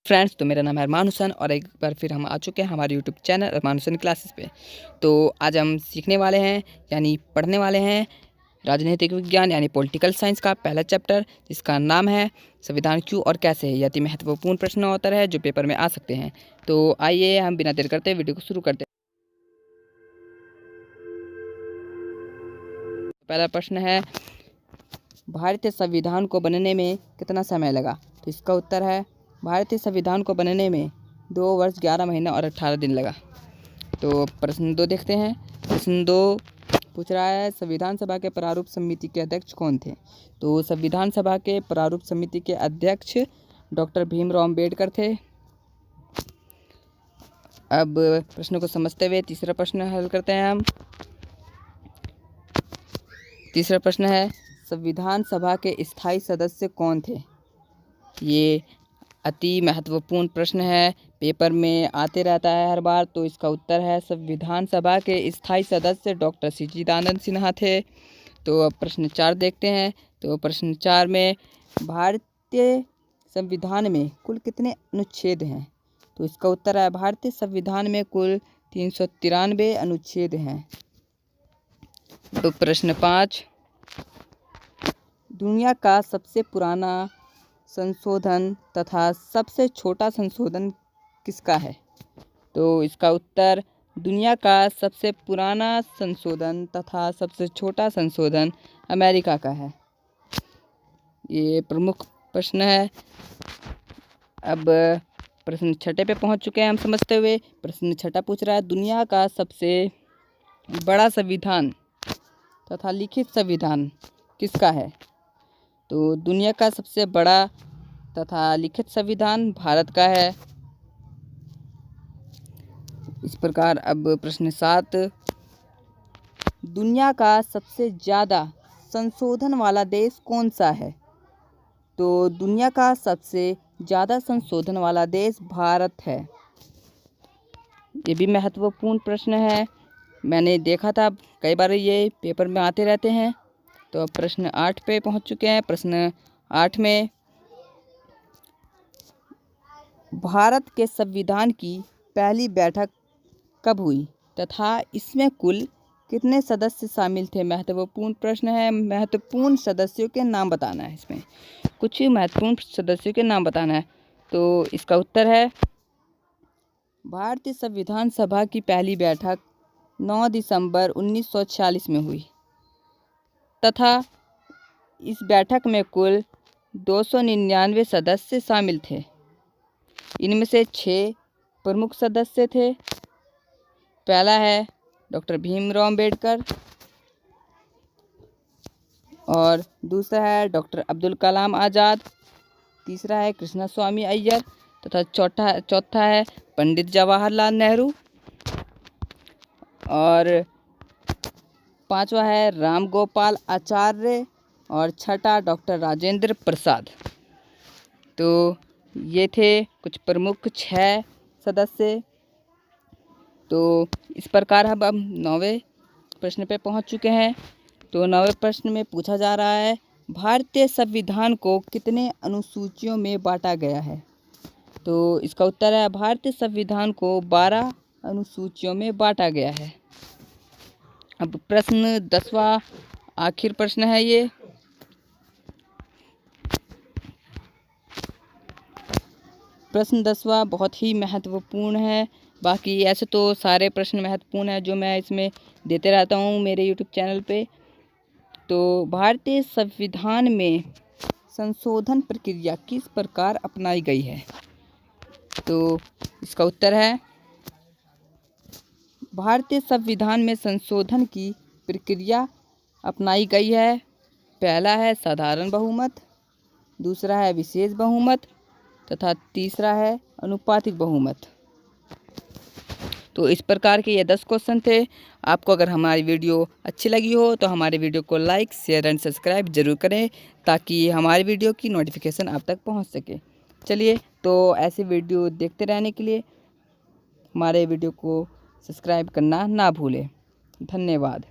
Friends, तो मेरा नाम है अरमान हुसैन और एक बार फिर हम आ चुके हैं हमारे यूट्यूब चैनल अरमान हुसैन क्लासेस पे। तो आज हम सीखने वाले हैं यानी पढ़ने वाले हैं राजनीतिक विज्ञान यानी पॉलिटिकल साइंस का पहला चैप्टर, जिसका नाम है संविधान क्यों और कैसे है। यह अति महत्वपूर्ण प्रश्न उत्तर है जो पेपर में आ सकते हैं। तो आइए हम बिना देर करते वीडियो को शुरू करते हैं। पहला प्रश्न है, भारतीय संविधान को बनने में कितना समय लगा। तो इसका उत्तर है, भारतीय संविधान को बनने में 2 वर्ष 11 महीने और 18 दिन लगा। तो प्रश्न 2 देखते हैं। प्रश्न 2 पूछ रहा है, संविधान सभा के प्रारूप समिति के अध्यक्ष कौन थे। तो संविधान सभा के प्रारूप समिति के अध्यक्ष डॉक्टर भीमराव अम्बेडकर थे। अब प्रश्न को समझते हुए तीसरा प्रश्न हल करते हैं हम। तीसरा प्रश्न है, संविधान सभा के स्थायी सदस्य कौन थे। ये अति महत्वपूर्ण प्रश्न है, पेपर में आते रहता है हर बार। तो इसका उत्तर है, संविधान सभा के स्थायी सदस्य डॉक्टर सच्चिदानंद सिन्हा थे। तो अब प्रश्न 4 देखते हैं। तो प्रश्न 4 में, भारतीय संविधान में कुल कितने अनुच्छेद हैं। तो इसका उत्तर है, भारतीय संविधान में कुल 393 अनुच्छेद हैं। तो प्रश्न 5, दुनिया का सबसे पुराना संशोधन तथा सबसे छोटा संशोधन किसका है। तो इसका उत्तर, दुनिया का सबसे पुराना संशोधन तथा सबसे छोटा संशोधन अमेरिका का है। ये प्रमुख प्रश्न है। अब प्रश्न 6 पे पहुंच चुके हैं हम समझते हुए। प्रश्न 6 पूछ रहा है, दुनिया का सबसे बड़ा संविधान तथा लिखित संविधान किसका है। तो दुनिया का सबसे बड़ा तथा लिखित संविधान भारत का है। इस प्रकार अब प्रश्न 7, दुनिया का सबसे ज़्यादा संशोधन वाला देश कौन सा है। तो दुनिया का सबसे ज़्यादा संशोधन वाला देश भारत है। ये भी महत्वपूर्ण प्रश्न है, मैंने देखा था कई बार ये पेपर में आते रहते हैं। तो अब प्रश्न 8 पे पहुंच चुके हैं। प्रश्न 8 में, भारत के संविधान की पहली बैठक कब हुई तथा इसमें कुल कितने सदस्य शामिल थे। महत्वपूर्ण प्रश्न है, महत्वपूर्ण सदस्यों के नाम बताना है। इसमें कुछ महत्वपूर्ण सदस्यों के नाम बताना है। तो इसका उत्तर है, भारतीय संविधान सभा की पहली बैठक 9 दिसंबर 1946 में हुई तथा इस बैठक में कुल 299 सदस्य शामिल थे। इनमें से 6 प्रमुख सदस्य थे। पहला है डॉक्टर भीमराव अम्बेडकर और दूसरा है डॉक्टर अब्दुल कलाम आज़ाद, तीसरा है कृष्णा स्वामी अय्यर तथा चौथा है पंडित जवाहरलाल नेहरू और पांचवा है राम गोपाल आचार्य और छठा डॉक्टर राजेंद्र प्रसाद। तो ये थे कुछ प्रमुख 6 सदस्य। तो इस प्रकार अब हम 9वें प्रश्न पे पहुंच चुके हैं। तो 9वें प्रश्न में पूछा जा रहा है, भारतीय संविधान को कितने अनुसूचियों में बांटा गया है। तो इसका उत्तर है, भारतीय संविधान को 12 अनुसूचियों में बांटा गया है। अब प्रश्न 10वां आखिर प्रश्न है ये। प्रश्न 10वां बहुत ही महत्वपूर्ण है। बाकी ऐसे तो सारे प्रश्न महत्वपूर्ण हैं जो मैं इसमें देते रहता हूँ मेरे यूट्यूब चैनल पे। तो भारतीय संविधान में संशोधन प्रक्रिया किस प्रकार अपनाई गई है। तो इसका उत्तर है, भारतीय संविधान में संशोधन की प्रक्रिया अपनाई गई है। पहला है साधारण बहुमत, दूसरा है विशेष बहुमत तथा तीसरा है अनुपातिक बहुमत। तो इस प्रकार के ये 10 क्वेश्चन थे। आपको अगर हमारी वीडियो अच्छी लगी हो तो हमारे वीडियो को लाइक, शेयर एंड सब्सक्राइब जरूर करें ताकि हमारी वीडियो की नोटिफिकेशन आप तक पहुंच सके। चलिए, तो ऐसे वीडियो देखते रहने के लिए हमारे वीडियो को सब्सक्राइब करना ना भूलें। धन्यवाद।